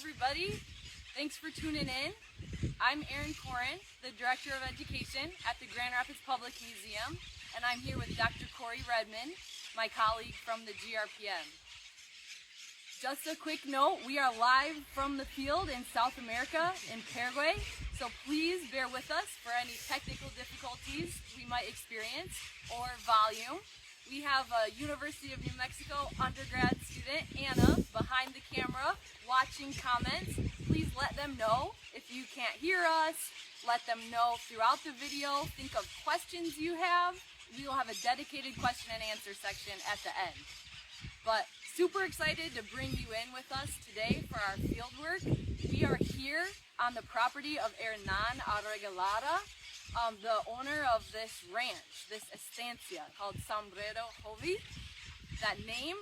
everybody. Thanks for tuning in. I'm Erin Koren, the Director of Education at the Grand Rapids Public Museum, and I'm here with Dr. Cory Redman, my colleague from the GRPM. Just a quick note, we are live from the field in South America, in Paraguay, so please bear with us for any technical difficulties we might experience or volume. We have a University of New Mexico undergrad student, Anna, behind the camera watching comments. Please let them know if you can't hear us. Let them know throughout the video. Think of questions you have. We will have a dedicated question and answer section at the end. But super excited to bring you in with us today for our field work. We are here on the property of Hernan Arreglada, the owner of this ranch, this estancia called Sombrero Jovi. That name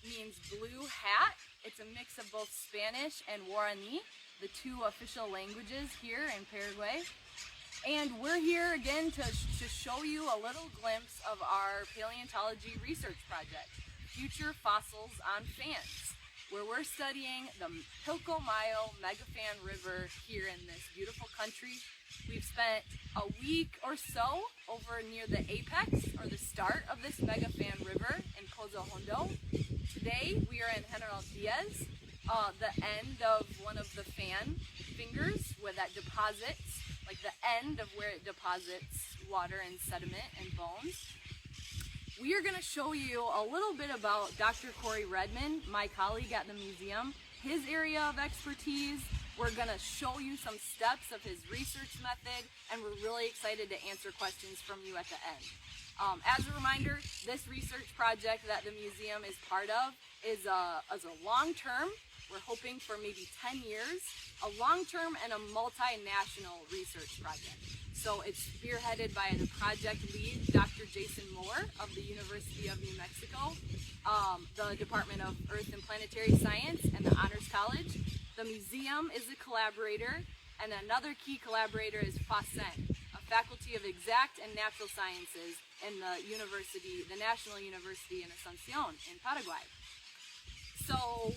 means blue hat. It's a mix of both Spanish and Guarani, the two official languages here in Paraguay. And we're here again to show you a little glimpse of our paleontology research project, Future Fossils on Fans, where we're studying the Pilcomayo Megafan River here in this beautiful country. We've spent a week or so over near the apex, or the start of this Megafan River in Pozo Hondo. Today we are in General Diaz, the end of one of the fan fingers where that deposits, like the end of where it deposits water and sediment and bones. We are going to show you a little bit about Dr. Cory Redman, my colleague at the museum, his area of expertise. We're going to show you some steps of his research method, and we're really excited to answer questions from you at the end. As a reminder, this research project that the museum is part of is a long-term, we're hoping for maybe 10 years, a long-term and a multinational research project. So it's spearheaded by the project lead, Dr. Jason Moore of the University of New Mexico, the Department of Earth and Planetary Science, and the Honors College. The museum is a collaborator, and another key collaborator is FACEN, a Faculty of Exact and Natural Sciences in the university, the National University in Asunción in Paraguay. So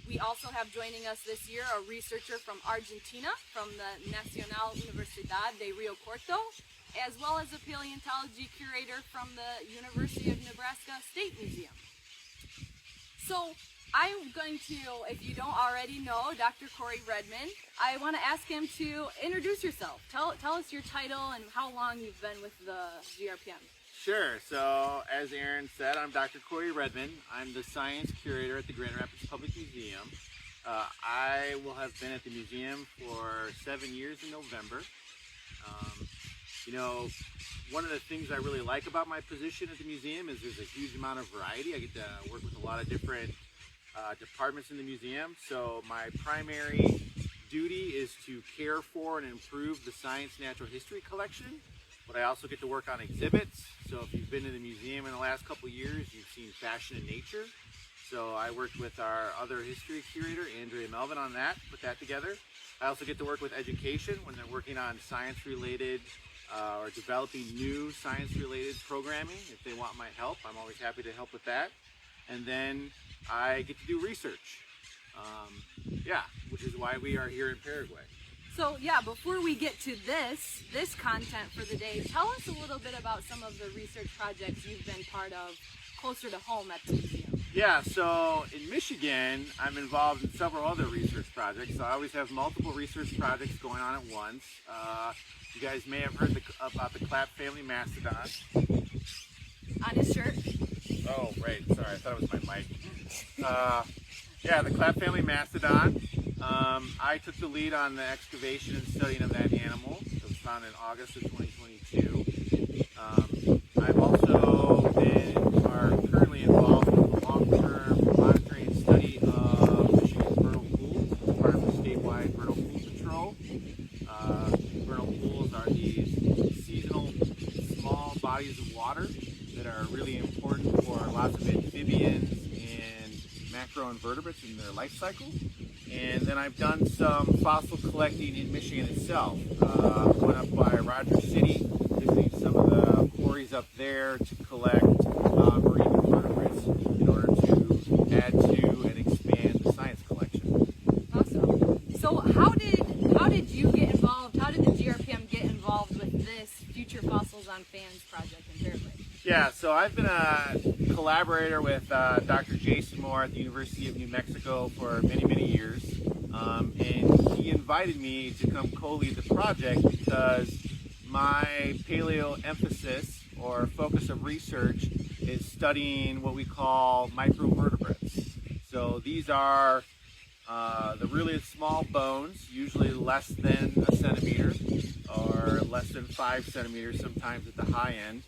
we also have joining us this year a researcher from Argentina, from the Nacional Universidad de Rio Cuarto, as well as a paleontology curator from the University of Nebraska State Museum. So I'm going to, if you don't already know Dr. Cory Redman, I want to ask him to introduce yourself. Tell us your title and how long you've been with the GRPM. Sure. So, as Erin said, I'm Dr. Cory Redman. I'm the science curator at the Grand Rapids Public Museum. I will have been at the museum for 7 years in November. One of the things I really like about my position at the museum is there's a huge amount of variety. I get to work with a lot of different departments in the museum. So my primary duty is to care for and improve the science natural history collection. But I also get to work on exhibits. So if you've been to the museum in the last couple of years, you've seen Fashion and Nature. So I worked with our other history curator, Andrea Melvin, on that, put that together. I also get to work with education when they're working on science-related or developing new science-related programming. If they want my help, I'm always happy to help with that. And then I get to do research, which is why we are here in Paraguay. So before we get to this content for the day, tell us a little bit about some of the research projects you've been part of closer to home at the museum. Yeah, so in Michigan, I'm involved in several other research projects. So I always have multiple research projects going on at once. You guys may have heard about the Clapp family mastodon. On his shirt. Oh, right. Sorry, I thought it was my mic. The Clapp family mastodon. I took the lead on the excavation and studying of that animal. It was found in August of 2022. I've also currently involved with the long-term monitoring and study of Michigan's vernal pools as part of the statewide vernal pool patrol. Vernal pools are these seasonal small bodies of water that are really important for lots of amphibians and macroinvertebrates in their life cycle. And then I've done some fossil collecting in Michigan itself. Went up by Rogers City, visiting some of the quarries up there to collect marine invertebrates in order to add to and expand the science collection. Awesome. So how did you get involved? How did the GRPM get involved with this Future Fossils on Fans project in Paraguay? Yeah, so I've been a collaborator with Dr. Jason Moore at the University of New Mexico for many, many years. And he invited me to come co-lead the project because my paleo emphasis or focus of research is studying what we call microvertebrates. So these are the really small bones, usually less than a centimeter or less than 5 centimeters sometimes at the high end.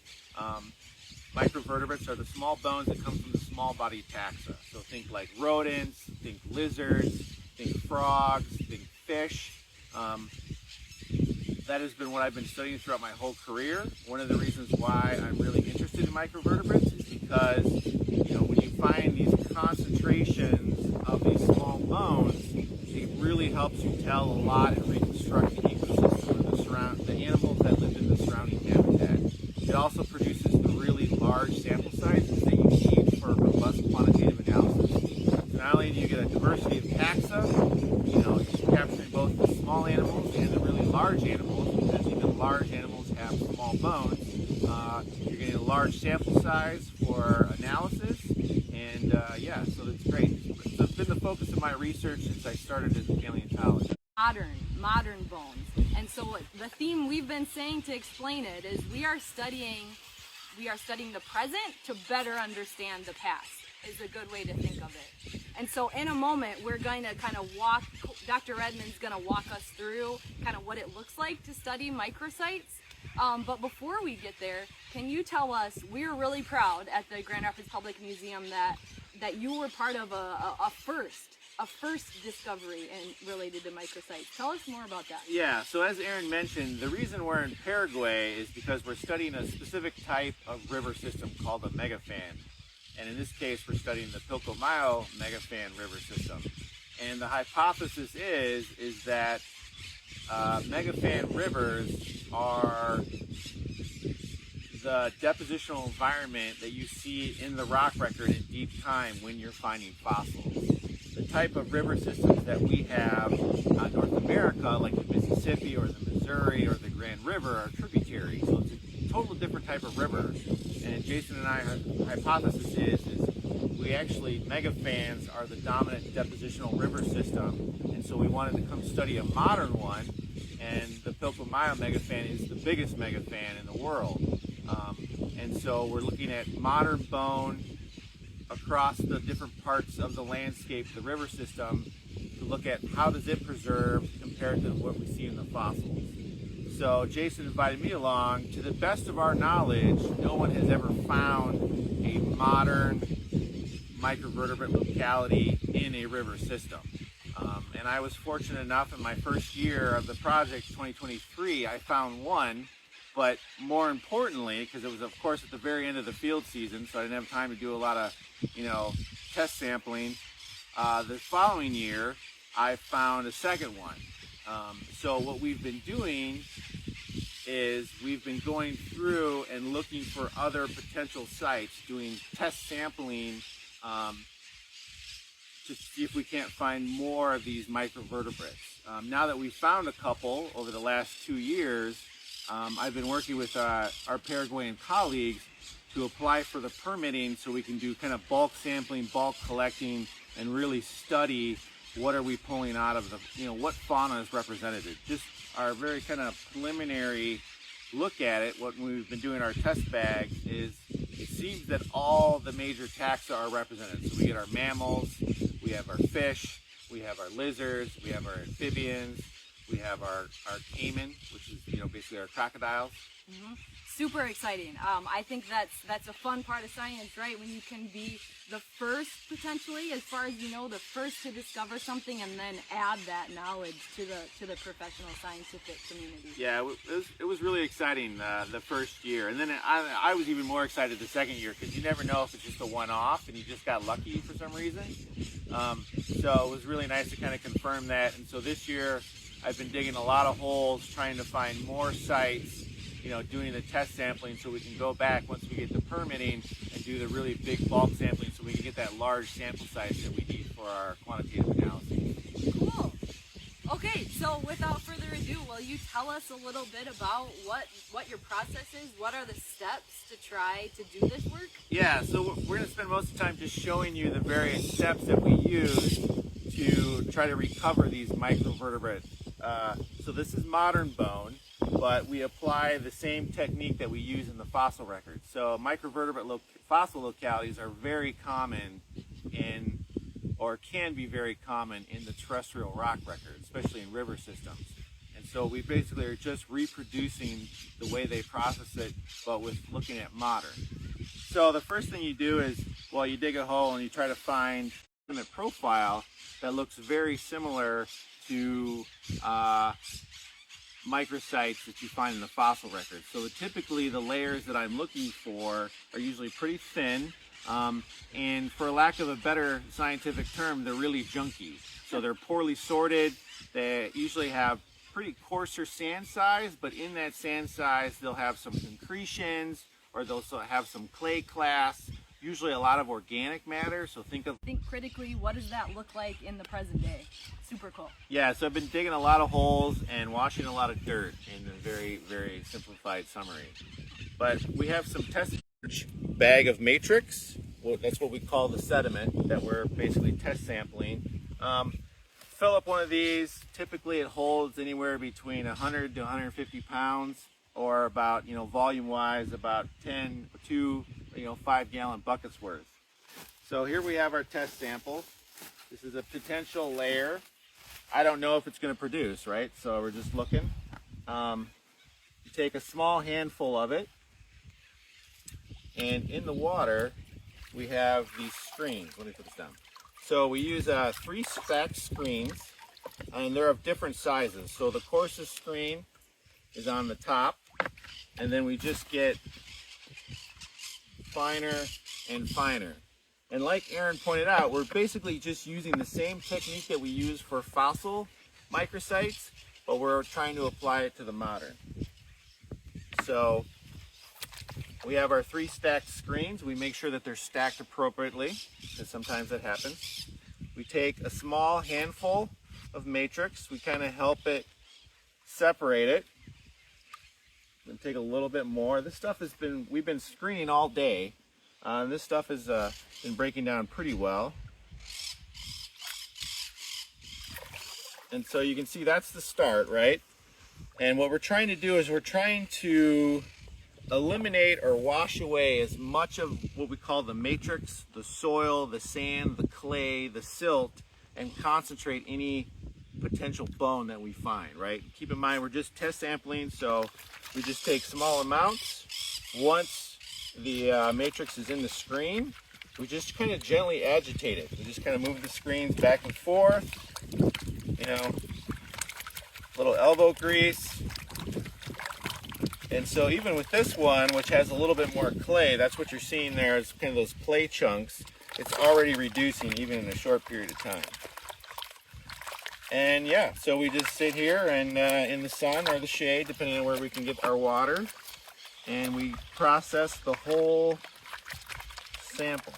Microvertebrates are the small bones that come from the small-bodied taxa. So think like rodents, think lizards, think frogs, think fish. That has been what I've been studying throughout my whole career. One of the reasons why I'm really interested in microvertebrates is because, when you find these concentrations of these small bones, it really helps you tell a lot and reconstruct the ecosystem of the animals that live in the surrounding habitat. It also produces the really large sample sizes that you need for robust quantitative analysis. So not only do you get a diversity of taxa, you're capturing both the small animals and the really large animals, because even large animals have small bones. You're getting a large sample size for analysis, and so that's great. So it's been the focus of my research since I started as a paleontologist. Modern bones. And so the theme we've been saying to explain it is we are studying the present to better understand the past, is a good way to think of it. And so in a moment, we're going to kind of Dr. Redman's going to walk us through kind of what it looks like to study microsites. But before we get there, can you tell us, we're really proud at the Grand Rapids Public Museum that you were part of a first discovery related to microsites. Tell us more about that. Yeah, so as Erin mentioned, the reason we're in Paraguay is because we're studying a specific type of river system called a megafan. And in this case, we're studying the Pilcomayo megafan river system. And the hypothesis is that megafan rivers are the depositional environment that you see in the rock record in deep time when you're finding fossils. The type of river systems that we have in North America, like the Mississippi or the Missouri or the Grand River, are tributaries. So it's a total different type of river. And Jason and our hypothesis is megafans are the dominant depositional river system. And so we wanted to come study a modern one. And the Pilcomayo megafan is the biggest megafan in the world. And so we're looking at modern bone across the different parts of the landscape, the river system, to look at how does it preserve compared to what we see in the fossils. So Jason invited me along. To the best of our knowledge, no one has ever found a modern microvertebrate locality in a river system. And I was fortunate enough in my first year of the project, 2023, I found one. But more importantly, because it was, of course, at the very end of the field season, so I didn't have time to do a lot of, test sampling. The following year, I found a second one. So what we've been doing is we've been going through and looking for other potential sites, doing test sampling to see if we can't find more of these microvertebrates. Now that we've found a couple over the last 2 years, I've been working with our Paraguayan colleagues to apply for the permitting so we can do kind of bulk sampling, bulk collecting, and really study what are we pulling out of the, what fauna is represented. Just our very kind of preliminary look at it, what we've been doing our test bags is it seems that all the major taxa are represented. So we get our mammals, we have our fish, we have our lizards, we have our amphibians, we have our caiman, which is basically our crocodiles. Mm-hmm. Super exciting. I think that's a fun part of science, right? When you can be the first, potentially, as far as the first to discover something, and then add that knowledge to the professional scientific community. Yeah, it was really exciting the first year, and then I was even more excited the second year because you never know if it's just a one-off and you just got lucky for some reason. So it was really nice to kind of confirm that, and so this year I've been digging a lot of holes, trying to find more sites, doing the test sampling so we can go back once we get the permitting and do the really big bulk sampling so we can get that large sample size that we need for our quantitative analysis. Cool. without further ado, will you tell us a little bit about what your process is? What are the steps to try to do this work? Yeah, so we're going to spend most of the time just showing you the various steps that we use to try to recover these microvertebrates. So this is modern bone, but we apply the same technique that we use in the fossil records. So microvertebrate fossil localities are very common in, or can be very common in the terrestrial rock record, especially in river systems. And so we basically are just reproducing the way they process it, but with looking at modern. So the first thing you do is, well, you dig a hole and you try to find a profile that looks very similar to microsites that you find in the fossil record. So typically the layers that I'm looking for are usually pretty thin, and for lack of a better scientific term, they're really junky. So they're poorly sorted. They usually have pretty coarser sand size, but in that sand size they'll have some concretions, or they'll have some clay clasts, usually a lot of organic matter. So think critically, what does that look like in the present day? Super cool. Yeah, so I've been digging a lot of holes and washing a lot of dirt in a very, very simplified summary. But we have some test bag of matrix. Well, that's what we call the sediment that we're basically test sampling. Fill up one of these. Typically it holds anywhere between 100 to 150 pounds, or about, volume-wise, about 10 to 5-gallon buckets worth. So here we have our test sample. This is a potential layer. I don't know if it's going to produce, right? So we're just looking. You take a small handful of it, and in the water we have these screens. Let me put this down. So we use 3 stacked screens, and they're of different sizes. So the coarsest screen is on the top, and then we just get finer and finer. And like Erin pointed out, we're basically just using the same technique that we use for fossil microsites, but we're trying to apply it to the modern. So we have our 3 stacked screens. We make sure that they're stacked appropriately, because sometimes that happens. We take a small handful of matrix. We kind of help it separate it. Then take a little bit more. This stuff we've been screening all day. This stuff has been breaking down pretty well. And so you can see that's the start, right? And what we're trying to do is we're trying to eliminate or wash away as much of what we call the matrix, the soil, the sand, the clay, the silt, and concentrate any potential bone that we find, right? Keep in mind we're just test sampling, so we just take small amounts. Once the matrix is in the screen, we just kind of gently agitate it. We just kind of move the screens back and forth, little elbow grease. And so even with this one, which has a little bit more clay, that's what you're seeing there is kind of those clay chunks. It's already reducing even in a short period of time. And yeah, so we just sit here and in the sun or the shade, depending on where we can get our water, and we process the whole sample,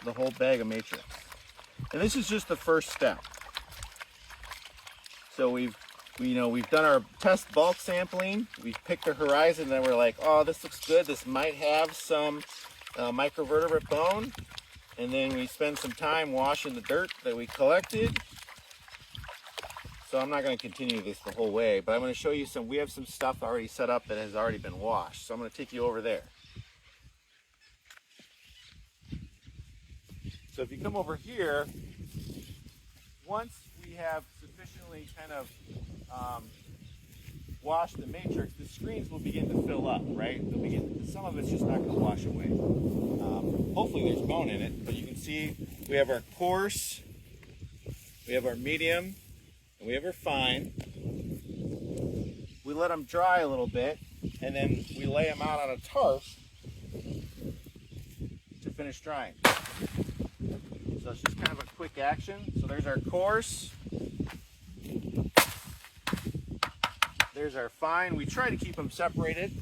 the whole bag of matrix. And this is just the first step. So we've done our test bulk sampling. We've picked a horizon, and we're like, oh, this looks good. This might have some microvertebrate bone. And then we spend some time washing the dirt that we collected. So I'm not going to continue this the whole way, but I'm going to show you we have some stuff already set up that has already been washed. So I'm going to take you over there. So if you come over here, once we have sufficiently kind of washed the matrix, the screens will begin to fill up, right? Some of it's just not going to wash away. Hopefully there's bone in it, but you can see we have our coarse, we have our medium, and we have our fine. We let them dry a little bit, and then we lay them out on a tarp to finish drying. So it's just kind of a quick action. So there's our coarse. There's our fine. We try to keep them separated,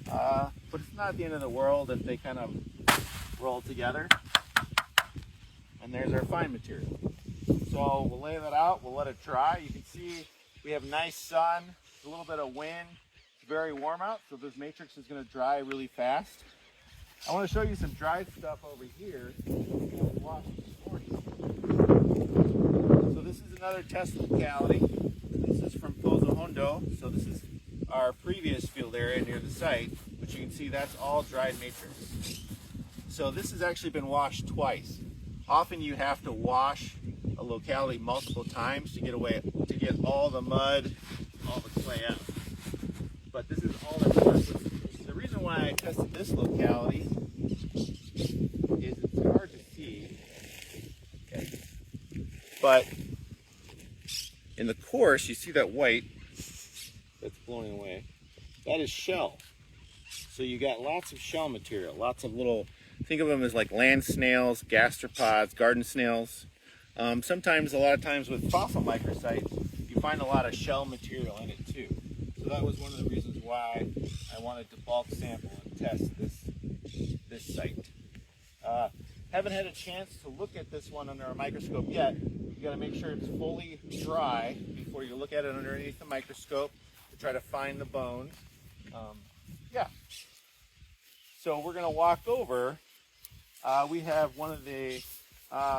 but it's not the end of the world if they kind of roll together. And there's our fine material. So we'll lay that out, we'll let it dry. You can see We have nice sun, a little bit of wind. It's very warm out, so this matrix is going to dry really fast. I want to show you some dried stuff over here that we washed this morning. So this is another test locality. This is from Pozo Hondo. So this is our previous field area near the site, but you can see that's all dried matrix. So this has actually been washed twice. Often you have to wash a locality multiple times to get all the mud, all the clay out. But this is all that's left. The reason why I tested this locality is it's hard to see. Okay. But in the course, you see that white that's blowing away. That is shell. So you got lots of shell material, lots of little, think of them as like land snails, gastropods, garden snails. Sometimes, a lot of times with fossil microsites, you find a lot of shell material in it too. So that was one of the reasons why I wanted to bulk sample and test this site. Haven't had a chance to look at this one under a microscope yet. You got to make sure it's fully dry before you look at it underneath the microscope to try to find the bone. Yeah. So we're going to walk over. We have one of the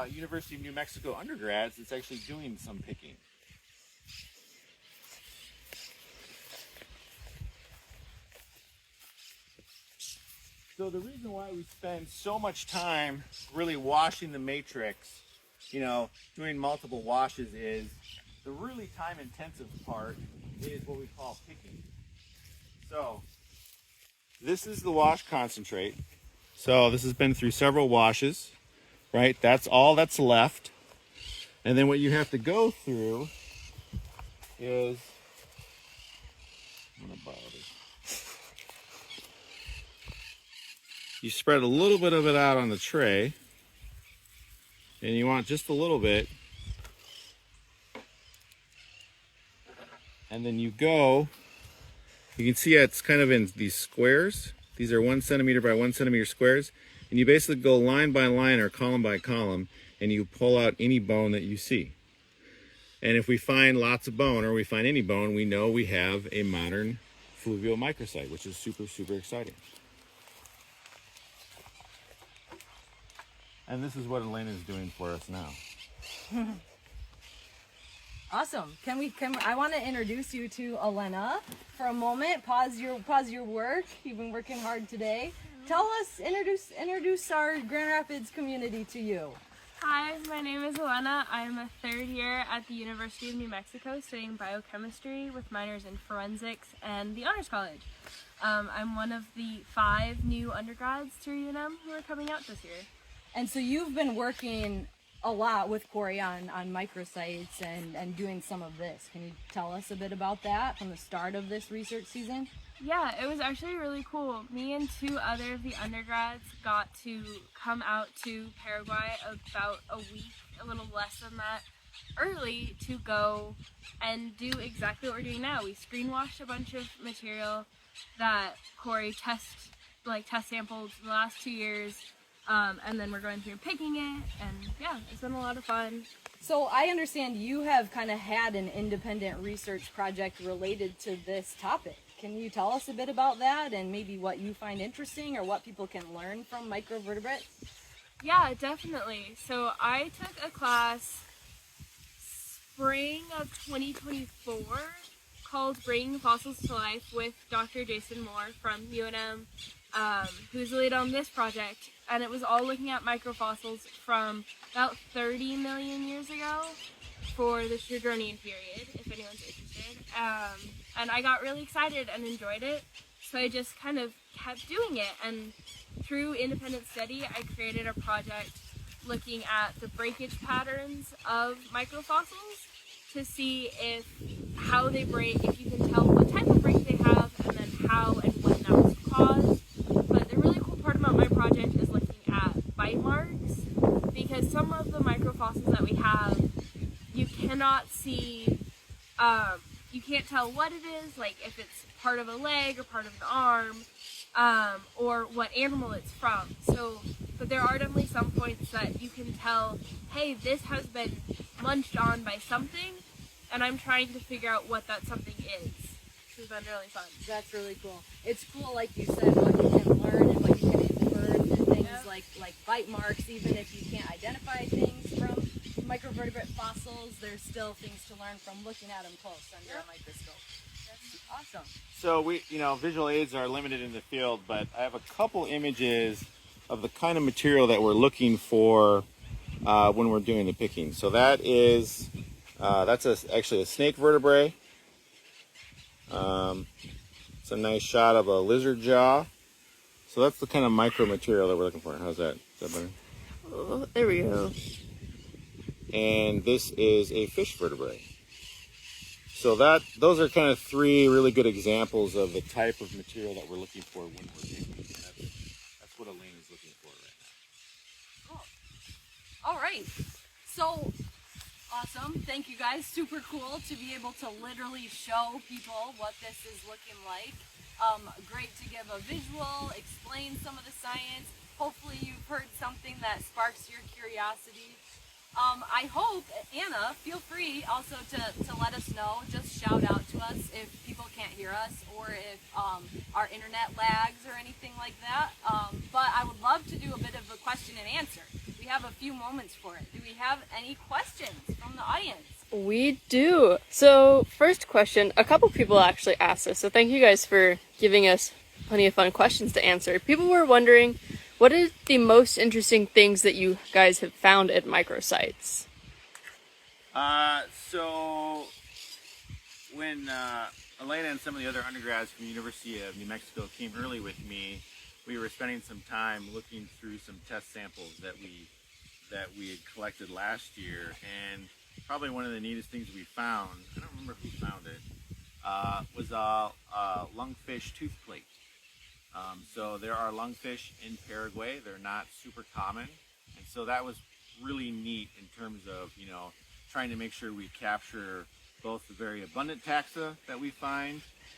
University of New Mexico undergrads that's actually doing some picking. So the reason why we spend so much time really washing the matrix, doing multiple washes, is the really time-intensive part is what we call picking. So this is the wash concentrate. So this has been through several washes, right? That's all that's left. And then what you have to go through is, I'm gonna borrow this. You spread a little bit of it out on the tray, and you want just a little bit. And then you can see it's kind of in these squares. These are 1 centimeter by 1 centimeter squares. And you basically go line by line or column by column, and you pull out any bone that you see. And if we find lots of bone, or we find any bone, we know we have a modern fluvial microsite, which is super, super exciting. And this is what Elena is doing for us now. Awesome. I want to introduce you to Elena for a moment. Pause your work. You've been working hard today. Introduce our Grand Rapids community to you. Hi, my name is Elena. I'm a third year at the University of New Mexico studying biochemistry with minors in forensics and the Honors College. I'm one of the 5 new undergrads to UNM who are coming out this year. And so you've been working a lot with Cory on microsites and doing some of this. Can you tell us a bit about that from the start of this research season? Yeah, it was actually really cool. Me and 2 other of the undergrads got to come out to Paraguay about a week, a little less than that, early to go and do exactly what we're doing now. We screen washed a bunch of material that Cory test sampled the last 2 years. And then we're going through picking it, and yeah, it's been a lot of fun. So I understand you have kind of had an independent research project related to this topic. Can you tell us a bit about that and maybe what you find interesting or what people can learn from microvertebrates? Yeah, definitely. So I took a class spring of 2024 called Bringing Fossils to Life with Dr. Jason Moore from UNM, who's the lead on this project. And it was all looking at microfossils from about 30 million years ago for the Tridronian period, if anyone's interested. And I got really excited and enjoyed it, so I just kind of kept doing it. And through independent study, I created a project looking at the breakage patterns of microfossils to see how they break, if you can tell what type of break they have, and then how and when that was caused. But the really cool part about my project is looking at bite marks, because some of the microfossils that we have, you cannot see, you can't tell what it is, like if it's part of a leg or part of an arm, or what animal it's from. But there are definitely some points that you can tell, hey, this has been munched on by something, and I'm trying to figure out what that something is. It's been really fun. That's really cool. It's cool, like you said, what you can learn and what you can infer, and things like bite marks. Even if you can't identify things from microvertebrate fossils, there's still things to learn from looking at them close under a microscope. That's awesome. So visual aids are limited in the field, but I have a couple images of the kind of material that we're looking for when we're doing the picking. So that's actually a snake vertebrae. It's a nice shot of a lizard jaw. So that's the kind of micro material that we're looking for. How's that? Is that better? Oh, there we go. And this is a fish vertebrae. So those are kind of three really good examples of the type of material that we're looking for when we're picking. That's what Elena is looking for right now. Cool. All right. So awesome. Thank you guys. Super cool to be able to literally show people what this is looking like. Great to give a visual, explain some of the science. Hopefully you've heard something that sparks your curiosity. I hope, Anna, feel free also to let us know, just shout out to us if people can't hear us or if our internet lags or anything like that. But I would love to do a bit of a question and answer. We have a few moments for it. Do we have any questions from the audience? We do. So, first question, a couple people actually asked us, so thank you guys for giving us plenty of fun questions to answer. People were wondering, what are the most interesting things that you guys have found at microsites? So when Elena and some of the other undergrads from the University of New Mexico came early with me, we were spending some time looking through some test samples that we had collected last year, and probably one of the neatest things we found, I don't remember who found it, was a lungfish tooth plate. So there are lungfish in Paraguay. They're not super common, and so that was really neat in terms of trying to make sure we capture both the very abundant taxa that we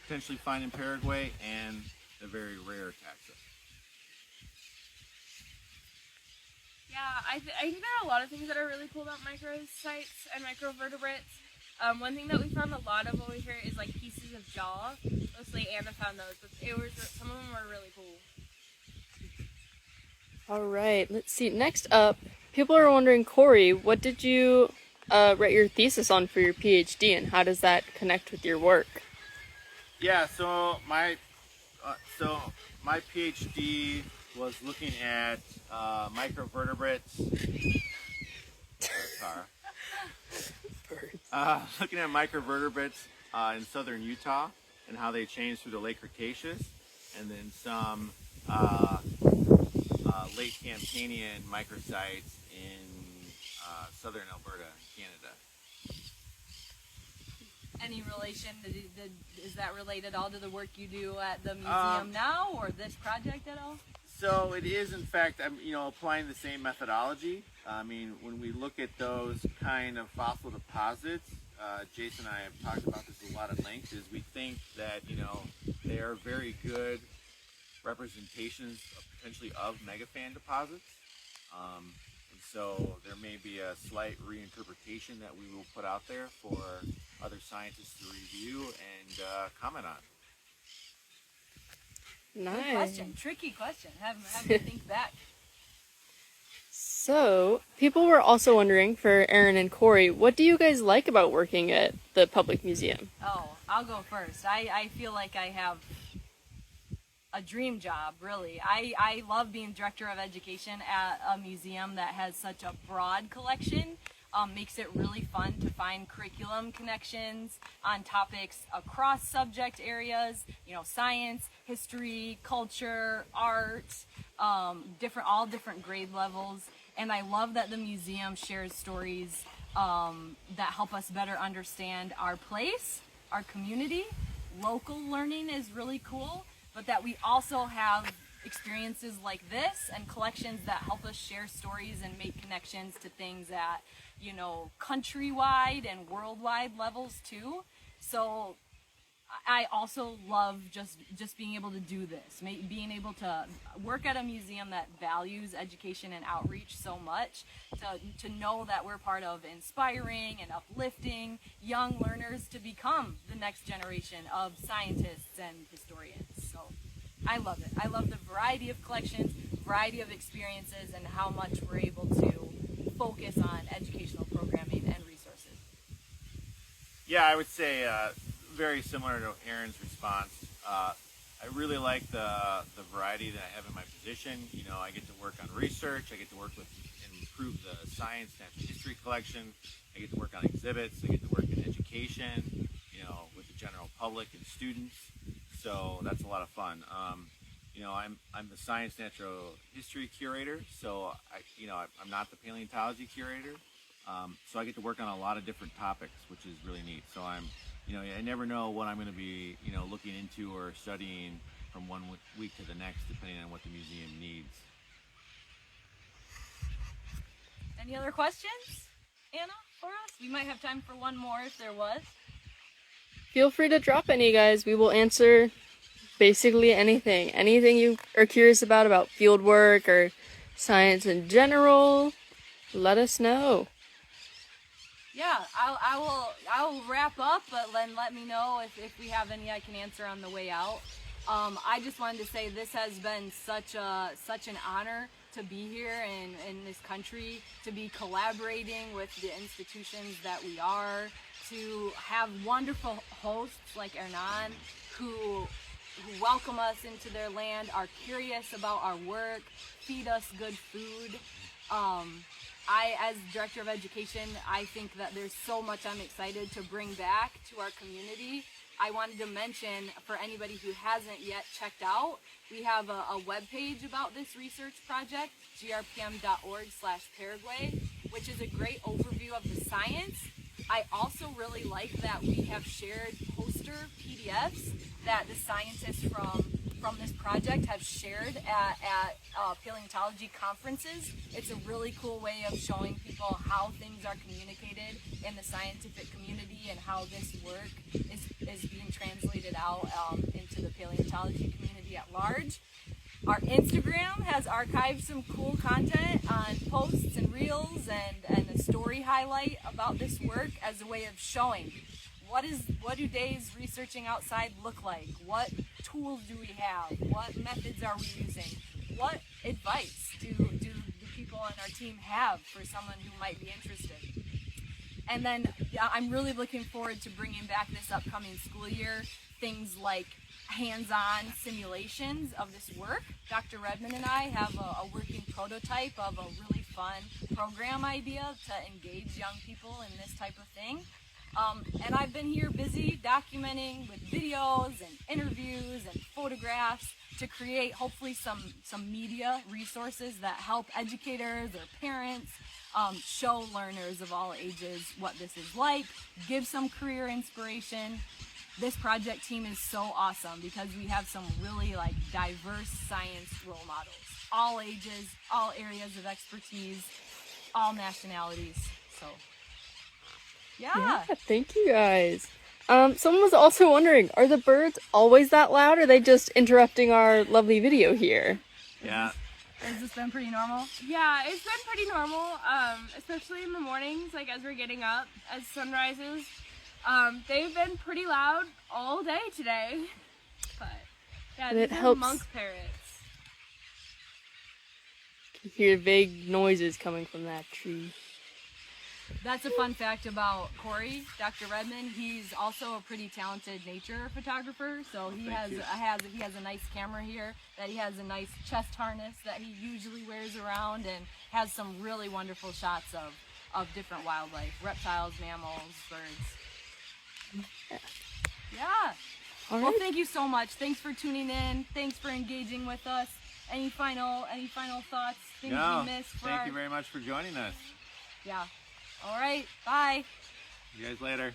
potentially find in Paraguay, and the very rare taxa. Yeah, I think there are a lot of things that are really cool about microsites and microvertebrates. One thing that we found a lot of over here is like pieces of jaw. Mostly Anna found those, but some of them were really cool. All right, let's see. Next up, people are wondering, Cory, what did you write your thesis on for your PhD, and how does that connect with your work? Yeah, so my PhD was looking at microvertebrates. Looking at microvertebrates in southern Utah and how they changed through the late Cretaceous, and then some late Campanian microsites in southern Alberta, Canada. Any relation? Is that related all to the work you do at the museum now, or this project at all? So it is, in fact, applying the same methodology. I mean, when we look at those kind of fossil deposits, Jason and I have talked about this a lot at length, is we think that, they are very good representations potentially of megafan deposits. And so there may be a slight reinterpretation that we will put out there for other scientists to review and comment on. Nice. Good question. Tricky question. Have to think back. So, people were also wondering, for Erin and Cory, what do you guys like about working at the public museum? Oh, I'll go first. I feel like I have a dream job, really. I love being director of education at a museum that has such a broad collection. Makes it really fun to find curriculum connections on topics across subject areas, science, history, culture, art, all different grade levels. And I love that the museum shares stories that help us better understand our place, our community. Local learning is really cool, but that we also have experiences like this and collections that help us share stories and make connections to things at countrywide and worldwide levels too. So I also love just being able to do this, being able to work at a museum that values education and outreach so much, to know that we're part of inspiring and uplifting young learners to become the next generation of scientists and historians. So I love it. I love the variety of collections, variety of experiences, and how much we're able to focus on educational programming and resources. Yeah, I would say very similar to Erin's response. I really like the variety that I have in my position. You know, I get to work on research. I get to work with and improve the science, natural history collection. I get to work on exhibits. I get to work in education, you know, with the general public and students. So that's a lot of fun. You know, I'm the science natural history curator. So I'm not the paleontology curator. So I get to work on a lot of different topics, which is really neat. So I never know what I'm going to be, looking into or studying from one week to the next, depending on what the museum needs. Any other questions, Anna, for us? We might have time for one more if there was. Feel free to drop any, guys. We will answer basically anything. Anything you are curious about field work or science in general, let us know. Yeah, I will wrap up, but then let me know if we have any I can answer on the way out. I just wanted to say this has been such an honor to be here in this country, to be collaborating with the institutions that we are, to have wonderful hosts like Hernan who welcome us into their land, are curious about our work, feed us good food. As Director of Education, I think that there's so much I'm excited to bring back to our community. I wanted to mention, for anybody who hasn't yet checked out, we have a webpage about this research project, grpm.org/Paraguay, which is a great overview of the science. I also really like that we have shared poster PDFs that the scientists from this project have shared at paleontology conferences. It's a really cool way of showing people how things are communicated in the scientific community and how this work is being translated out into the paleontology community at large. Our Instagram has archived some cool content on posts and reels and a story highlight about this work as a way of showing what do days researching outside look like? What tools do we have? What methods are we using? What advice do the people on our team have for someone who might be interested? And then I'm really looking forward to bringing back this upcoming school year things like hands-on simulations of this work. Dr. Redman and I have a working prototype of a really fun program idea to engage young people in this type of thing. And I've been here busy documenting with videos and interviews and photographs to create hopefully some media resources that help educators or parents show learners of all ages what this is like, give some career inspiration. This project team is so awesome because we have some really diverse science role models, all ages, all areas of expertise, all nationalities. So yeah, thank you guys. Someone was also wondering, are the birds always that loud, or are they just interrupting our lovely video here? Yeah. Has this been pretty normal? Yeah, it's been pretty normal, especially in the mornings, as we're getting up, as sun rises. They've been pretty loud all day today, but yeah, and these it are helps. monk parrots. You hear vague noises coming from that tree. That's a fun fact about Cory, Dr. Redman. He's also a pretty talented nature photographer. So he has a nice camera here, that he has a nice chest harness that he usually wears around, and has some really wonderful shots of different wildlife, reptiles, mammals, birds. Yeah. All Well, right. thank you so much. Thanks for tuning in. Thanks for engaging with us. Any final thoughts? Things No, we missed? thank you very much for joining us. Yeah. All right. Bye. See you guys later.